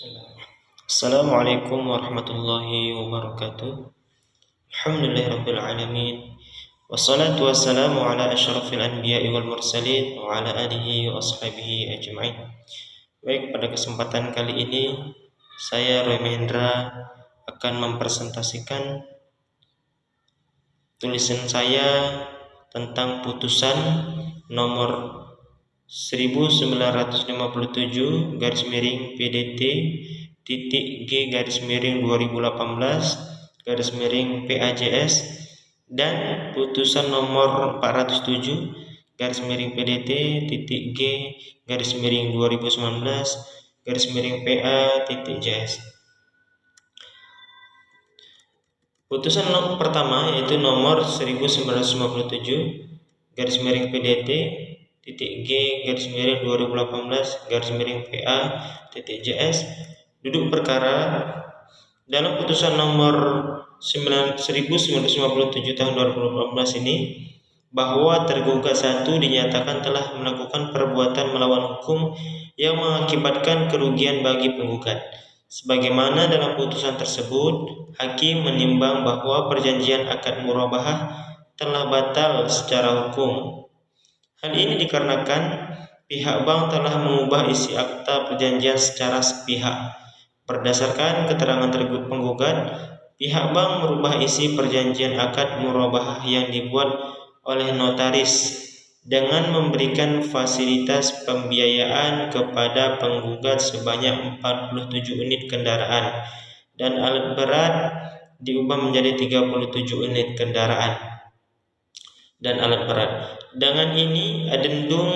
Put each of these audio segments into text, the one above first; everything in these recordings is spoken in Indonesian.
Bismillah. Assalamualaikum warahmatullahi wabarakatuh. Alhamdulillahirabbil alamin. Wassalatu wassalamu ala asyrafil anbiya'i wal mursalin wa ala alihi wa ashabihi ajma'in. Baik, pada kesempatan kali ini saya Roy Mahendra akan mempresentasikan tulisan saya tentang putusan nomor 1957 garis miring PDT titik G garis miring 2018 garis miring PAJS dan putusan nomor 407 garis miring PDT titik G garis miring 2019 garis miring PA titik JS. Putusan pertama yaitu nomor 1957 garis miring PDT titik G garis miring 2018 garis miring PA titik JS. Duduk perkara dalam putusan nomor 1957 tahun 2018 ini bahwa tergugat 1 dinyatakan telah melakukan perbuatan melawan hukum yang mengakibatkan kerugian bagi penggugat. Sebagaimana dalam putusan tersebut, hakim menimbang bahwa perjanjian akad murabahah telah batal secara hukum. Hal ini dikarenakan pihak bank telah mengubah isi akta perjanjian secara sepihak. Berdasarkan keterangan penggugat, pihak bank merubah isi perjanjian akad murabahah yang dibuat oleh notaris dengan memberikan fasilitas pembiayaan kepada penggugat sebanyak 47 unit kendaraan dan alat berat diubah menjadi 37 unit kendaraan dan alat berat. Dengan ini, adendum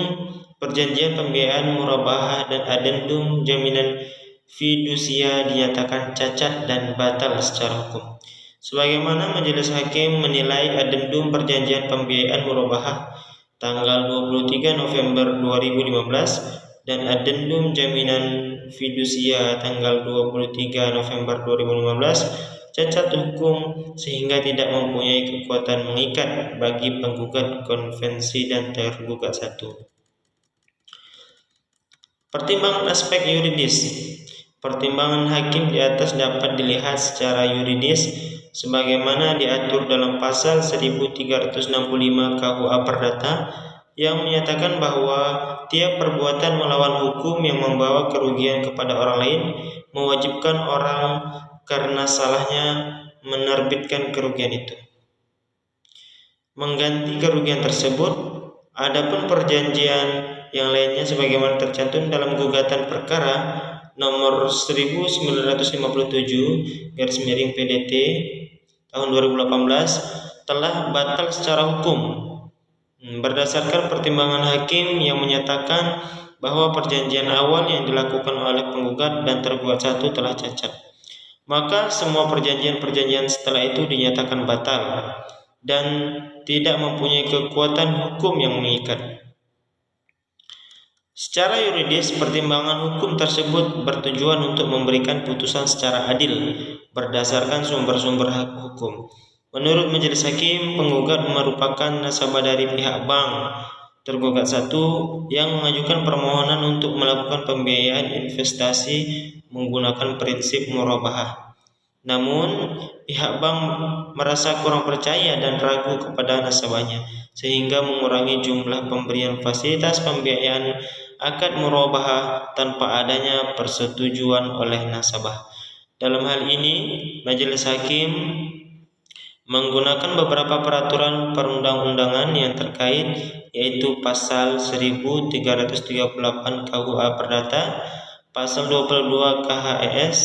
perjanjian pembiayaan murabahah dan adendum jaminan fidusia dinyatakan cacat dan batal secara hukum. Sebagaimana majelis hakim menilai adendum perjanjian pembiayaan murabahah tanggal 23 November 2015 dan adendum jaminan fidusia tanggal 23 November 2015 cacat hukum sehingga tidak mempunyai kekuatan mengikat bagi penggugat konvensi dan tergugat 1. Pertimbangan aspek yuridis. Pertimbangan hakim di atas dapat dilihat secara yuridis sebagaimana diatur dalam pasal 1365 KUA Perdata yang menyatakan bahwa tiap perbuatan melawan hukum yang membawa kerugian kepada orang lain mewajibkan orang karena salahnya menerbitkan kerugian itu mengganti kerugian tersebut. Adapun perjanjian yang lainnya sebagaimana tercantum dalam gugatan perkara nomor 1957 garis miring PDT tahun 2018 telah batal secara hukum berdasarkan pertimbangan hakim yang menyatakan bahwa perjanjian awal yang dilakukan oleh penggugat dan tergugat 1 telah cacat. Maka semua perjanjian-perjanjian setelah itu dinyatakan batal dan tidak mempunyai kekuatan hukum yang mengikat. Secara yuridis, pertimbangan hukum tersebut bertujuan untuk memberikan putusan secara adil berdasarkan sumber-sumber hukum. Menurut majelis hakim, penggugat merupakan nasabah dari pihak bank tergugat 1 yang mengajukan permohonan untuk melakukan pembiayaan investasi menggunakan prinsip murabahah. Namun, pihak bank merasa kurang percaya dan ragu kepada nasabahnya, sehingga mengurangi jumlah pemberian fasilitas pembiayaan akad murabahah tanpa adanya persetujuan oleh nasabah. Dalam hal ini, majelis hakim menggunakan beberapa peraturan perundang-undangan yang terkait, yaitu pasal 1338 KUA Perdata, pasal 22 KHES,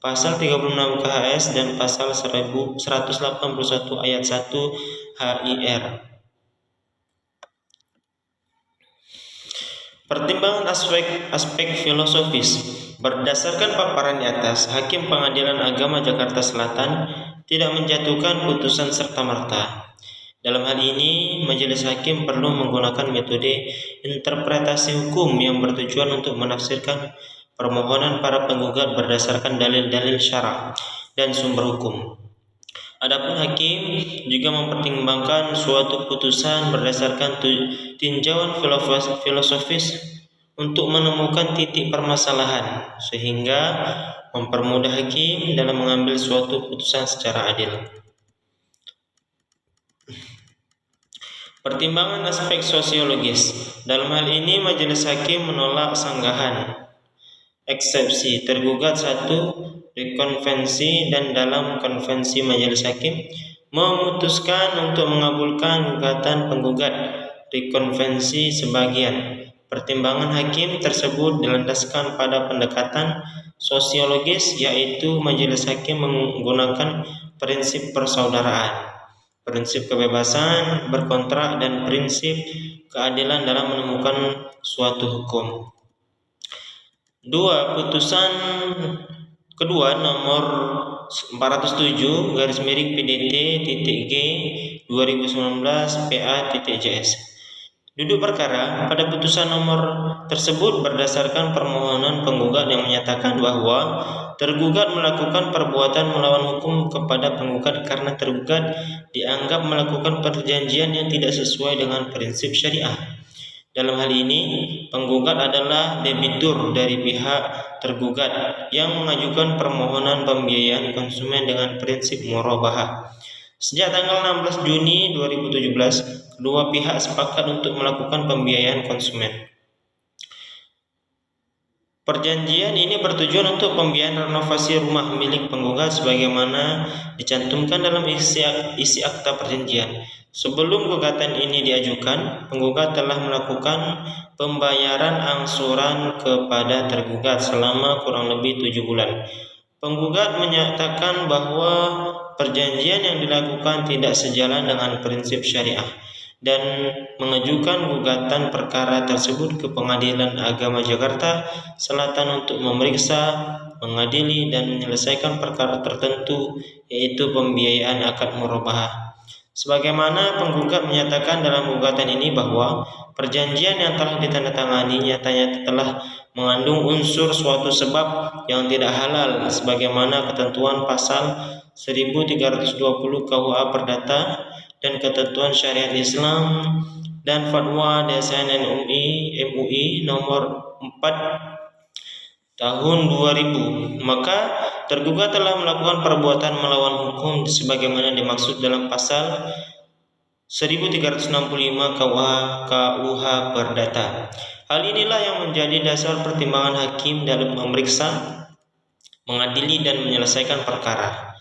pasal 36 KHS dan pasal 1181 ayat 1 HIR. Pertimbangan aspek filosofis. Berdasarkan paparan di atas, Hakim Pengadilan Agama Jakarta Selatan tidak menjatuhkan putusan serta-merta. Dalam hal ini, majelis hakim perlu menggunakan metode interpretasi hukum yang bertujuan untuk menafsirkan permohonan para penggugat berdasarkan dalil-dalil syara dan sumber hukum. Adapun hakim juga mempertimbangkan suatu putusan berdasarkan tinjauan filosofis untuk menemukan titik permasalahan sehingga mempermudah hakim dalam mengambil suatu putusan secara adil. Pertimbangan aspek sosiologis. Dalam hal ini majelis hakim menolak sanggahan eksepsi tergugat satu rekonvensi dan dalam konvensi majelis hakim memutuskan untuk mengabulkan gugatan penggugat rekonvensi sebagian. Pertimbangan hakim tersebut dilandaskan pada pendekatan sosiologis, yaitu majelis hakim menggunakan prinsip persaudaraan, prinsip kebebasan berkontrak, dan prinsip keadilan dalam menemukan suatu hukum. 2. Putusan kedua nomor 407/PDT.G 2019 PA.JS. Duduk perkara, pada putusan nomor tersebut berdasarkan permohonan penggugat yang menyatakan bahwa tergugat melakukan perbuatan melawan hukum kepada penggugat karena tergugat dianggap melakukan perjanjian yang tidak sesuai dengan prinsip syariah. Dalam hal ini, penggugat adalah debitur dari pihak tergugat yang mengajukan permohonan pembiayaan konsumen dengan prinsip murabahah. Sejak tanggal 16 Juni 2017, kedua pihak sepakat untuk melakukan pembiayaan konsumen. Perjanjian ini bertujuan untuk pembiayaan renovasi rumah milik penggugat sebagaimana dicantumkan dalam isi akta perjanjian. Sebelum gugatan ini diajukan, penggugat telah melakukan pembayaran angsuran kepada tergugat selama kurang lebih 7 bulan. Penggugat menyatakan bahwa perjanjian yang dilakukan tidak sejalan dengan prinsip syariah dan mengajukan gugatan perkara tersebut ke Pengadilan Agama Jakarta Selatan untuk memeriksa, mengadili, dan menyelesaikan perkara tertentu, yaitu pembiayaan akad murabahah. Sebagaimana penggugat menyatakan dalam gugatan ini bahwa perjanjian yang telah ditandatangani nyatanya telah mengandung unsur suatu sebab yang tidak halal sebagaimana ketentuan pasal 1320 KUA Perdata dan ketentuan syariat Islam dan fatwa DSN MUI nomor 4 tahun 2000, maka tergugat telah melakukan perbuatan melawan hukum sebagaimana dimaksud dalam pasal 1365 KUH Perdata. Hal inilah yang menjadi dasar pertimbangan hakim dalam memeriksa, mengadili, dan menyelesaikan perkara.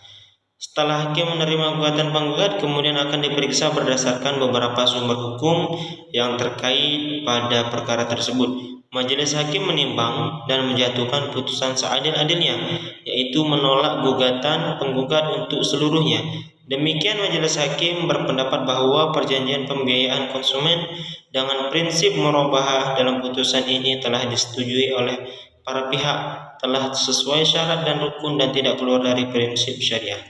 Setelah hakim menerima gugatan penggugat, kemudian akan diperiksa berdasarkan beberapa sumber hukum yang terkait pada perkara tersebut. Majelis hakim menimbang dan menjatuhkan putusan seadil-adilnya, yaitu menolak gugatan penggugat untuk seluruhnya. Demikian majelis hakim berpendapat bahwa perjanjian pembiayaan konsumen dengan prinsip murabahah dalam putusan ini telah disetujui oleh para pihak, telah sesuai syarat dan rukun, dan tidak keluar dari prinsip syariah.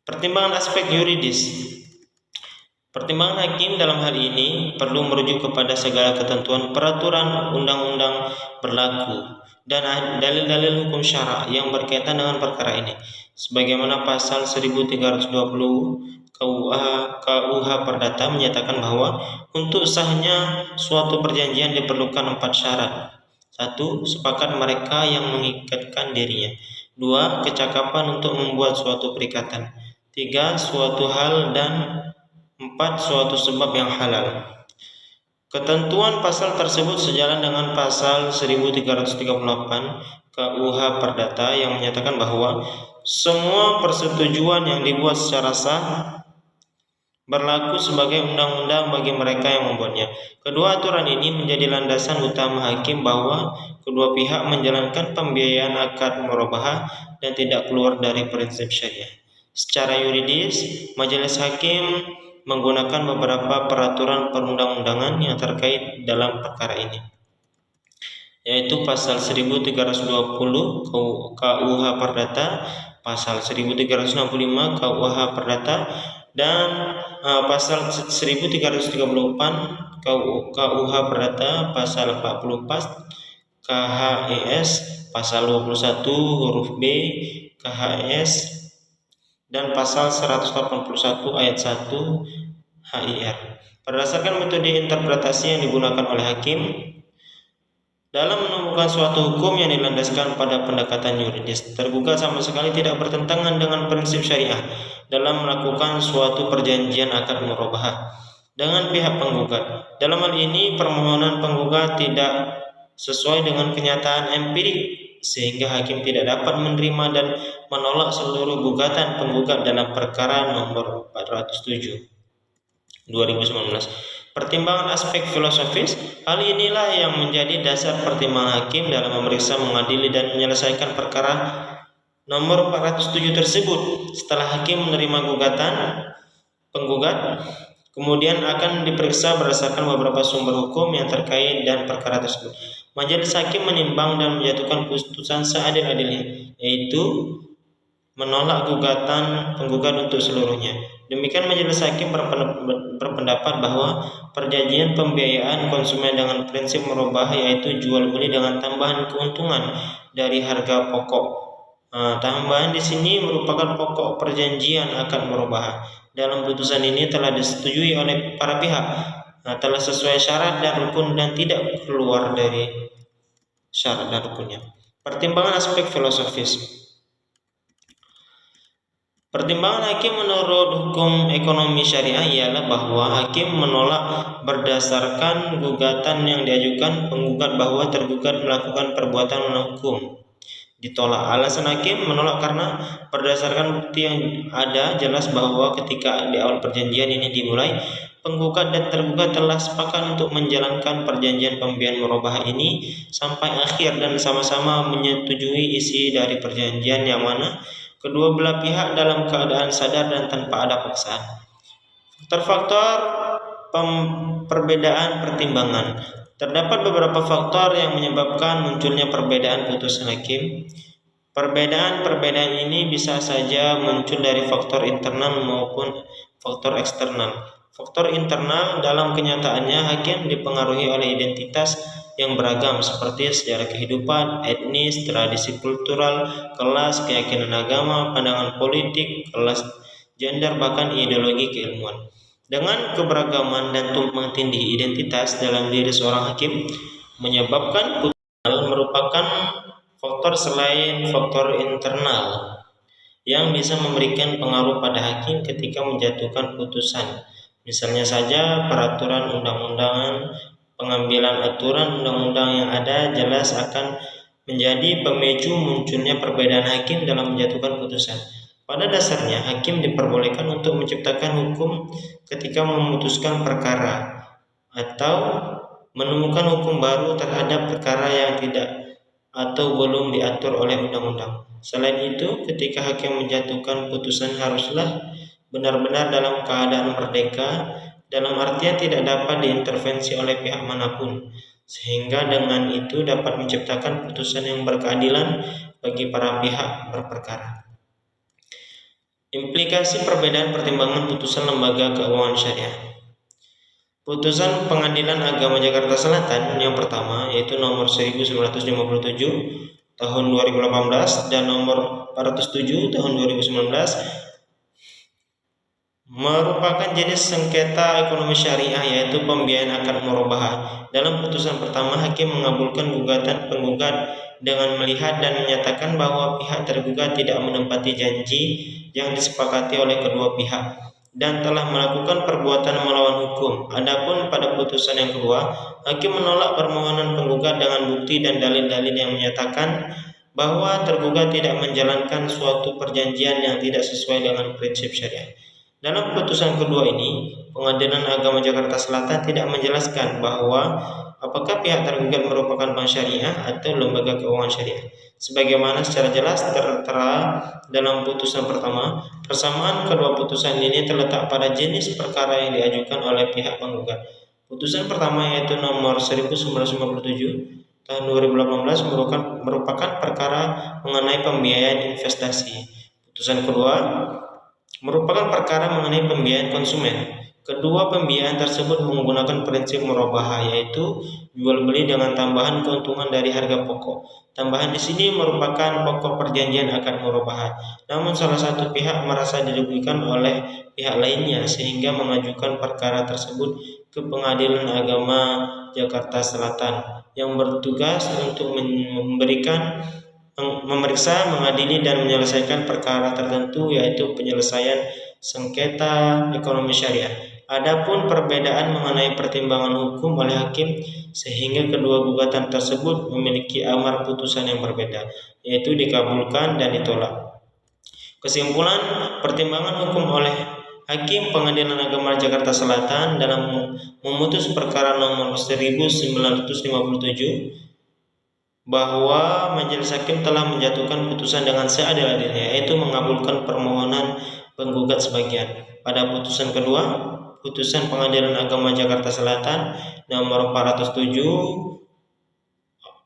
Pertimbangan aspek yuridis. Pertimbangan hakim dalam hal ini perlu merujuk kepada segala ketentuan peraturan undang-undang berlaku dan dalil-dalil hukum syara yang berkaitan dengan perkara ini. Sebagaimana pasal 1320 KUH Perdata menyatakan bahwa untuk sahnya suatu perjanjian diperlukan 4 syarat. 1. Sepakat mereka yang mengikatkan dirinya. 2. Kecakapan untuk membuat suatu perikatan. 3. Suatu hal, dan 4. Suatu sebab yang halal. Ketentuan pasal tersebut sejalan dengan pasal 1338 KUH Perdata yang menyatakan bahwa semua persetujuan yang dibuat secara sah berlaku sebagai undang-undang bagi mereka yang membuatnya. Kedua aturan ini menjadi landasan utama hakim bahwa kedua pihak menjalankan pembiayaan akad murabahah dan tidak keluar dari prinsip syariah. Secara yuridis, majelis hakim menggunakan beberapa peraturan perundang-undangan yang terkait dalam perkara ini, yaitu pasal 1320 KUH Perdata, pasal 1365 KUH Perdata, dan pasal 1334 KUH Perdata, pasal 44 KHES, pasal 21 huruf B KHES, dan pasal 181 ayat 1 HIR. Berdasarkan metode interpretasi yang digunakan oleh hakim, Dalam menemukan suatu hukum yang dilandaskan pada pendekatan yuridis, tergugat sama sekali tidak bertentangan dengan prinsip syariah dalam melakukan suatu perjanjian akad murabahah dengan pihak penggugat. Dalam hal ini, permohonan penggugat tidak sesuai dengan kenyataan empirik, sehingga hakim tidak dapat menerima dan menolak seluruh gugatan penggugat dalam perkara nomor 407 2019. Pertimbangan aspek filosofis, hal inilah yang menjadi dasar pertimbangan hakim dalam memeriksa, mengadili, dan menyelesaikan perkara nomor 407 tersebut. Setelah hakim menerima gugatan penggugat, kemudian akan diperiksa berdasarkan beberapa sumber hukum yang terkait dan perkara tersebut. Majelis hakim menimbang dan menjatuhkan putusan seadil-adilnya, yaitu menolak gugatan penggugat untuk seluruhnya. Demikian majelis hakim berpendapat bahwa perjanjian pembiayaan konsumen dengan prinsip murabahah, yaitu jual beli dengan tambahan keuntungan dari harga pokok. Tambahan di sini merupakan pokok perjanjian akad murabahah. Dalam putusan ini telah disetujui oleh para pihak, telah sesuai syarat dan rukun dan tidak keluar dari syarat dan rukunnya. Pertimbangan aspek filosofis. Pertimbangan hakim menurut hukum ekonomi syariah ialah bahwa hakim menolak berdasarkan gugatan yang diajukan penggugat bahwa tergugat melakukan perbuatan non-hukum. Ditolak. Alasan hakim menolak karena berdasarkan bukti yang ada jelas bahwa ketika di awal perjanjian ini dimulai, penggugat dan tergugat telah sepakat untuk menjalankan perjanjian pembiayaan murabahah ini sampai akhir dan sama-sama menyetujui isi dari perjanjian yang mana kedua belah pihak dalam keadaan sadar dan tanpa ada paksaan. Faktor-faktor perbedaan pertimbangan. Terdapat beberapa faktor yang menyebabkan munculnya perbedaan putusan hakim. Perbedaan-perbedaan ini bisa saja muncul dari faktor internal maupun faktor eksternal. Faktor internal dalam kenyataannya hakim dipengaruhi oleh identitas yang beragam seperti sejarah kehidupan, etnis, tradisi kultural, kelas, keyakinan agama, pandangan politik, kelas gender, bahkan ideologi keilmuan. Dengan keberagaman dan tumpang tindih identitas dalam diri seorang hakim menyebabkan putusan merupakan faktor selain faktor internal yang bisa memberikan pengaruh pada hakim ketika menjatuhkan putusan. Misalnya saja peraturan undang-undangan, pengambilan aturan undang-undang yang ada jelas akan menjadi pemicu munculnya perbedaan hakim dalam menjatuhkan putusan. Pada dasarnya, hakim diperbolehkan untuk menciptakan hukum ketika memutuskan perkara atau menemukan hukum baru terhadap perkara yang tidak atau belum diatur oleh undang-undang. Selain itu, ketika hakim menjatuhkan putusan haruslah benar-benar dalam keadaan merdeka, dalam artian tidak dapat diintervensi oleh pihak manapun, sehingga dengan itu dapat menciptakan putusan yang berkeadilan bagi para pihak berperkara. Implikasi perbedaan pertimbangan putusan lembaga keuangan syariah. Putusan Pengadilan Agama Jakarta Selatan yang pertama, yaitu nomor 1957 tahun 2018 dan nomor 407 tahun 2019, merupakan jenis sengketa ekonomi syariah, yaitu pembiayaan akad murabahah. Dalam putusan pertama, hakim mengabulkan gugatan penggugat dengan melihat dan menyatakan bahwa pihak tergugat tidak menepati janji yang disepakati oleh kedua pihak dan telah melakukan perbuatan melawan hukum. Adapun pada putusan yang kedua, hakim menolak permohonan penggugat dengan bukti dan dalil-dalil yang menyatakan bahwa tergugat tidak menjalankan suatu perjanjian yang tidak sesuai dengan prinsip syariah. Dalam putusan kedua ini, Pengadilan Agama Jakarta Selatan tidak menjelaskan bahwa apakah pihak tergugat merupakan bank syariah atau lembaga keuangan syariah. Sebagaimana secara jelas tertera dalam putusan pertama, persamaan kedua putusan ini terletak pada jenis perkara yang diajukan oleh pihak penggugat. Putusan pertama, yaitu nomor 1957 tahun 2018, merupakan perkara mengenai pembiayaan investasi. Putusan kedua merupakan perkara mengenai pembiayaan konsumen. Kedua pembiayaan tersebut menggunakan prinsip murabahah, yaitu jual beli dengan tambahan keuntungan dari harga pokok. Tambahan di sini merupakan pokok perjanjian akad murabahah. Namun salah satu pihak merasa dirugikan oleh pihak lainnya sehingga mengajukan perkara tersebut ke Pengadilan Agama Jakarta Selatan yang bertugas untuk memeriksa, mengadili, dan menyelesaikan perkara tertentu, yaitu penyelesaian sengketa ekonomi syariah. Adapun perbedaan mengenai pertimbangan hukum oleh hakim sehingga kedua gugatan tersebut memiliki amar putusan yang berbeda, yaitu dikabulkan dan ditolak. Kesimpulan, pertimbangan hukum oleh Hakim Pengadilan Agama Jakarta Selatan dalam memutus perkara nomor 1957 bahwa majelis hakim telah menjatuhkan putusan dengan seadil-adilnya, yaitu mengabulkan permohonan penggugat sebagian. Pada putusan kedua, putusan Pengadilan Agama Jakarta Selatan nomor 407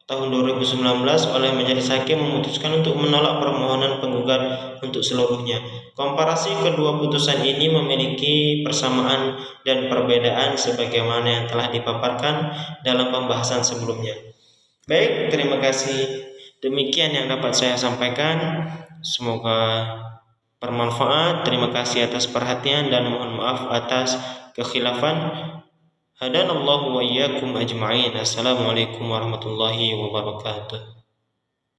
tahun 2019 oleh majelis hakim memutuskan untuk menolak permohonan penggugat untuk seluruhnya. Komparasi kedua putusan ini memiliki persamaan dan perbedaan sebagaimana yang telah dipaparkan dalam pembahasan sebelumnya. Baik, terima kasih. Demikian yang dapat saya sampaikan. Semoga bermanfaat. Terima kasih atas perhatian dan mohon maaf atas kekhilafan. Hadanallahu wa iyyakum ajma'in. Assalamualaikum warahmatullahi wabarakatuh.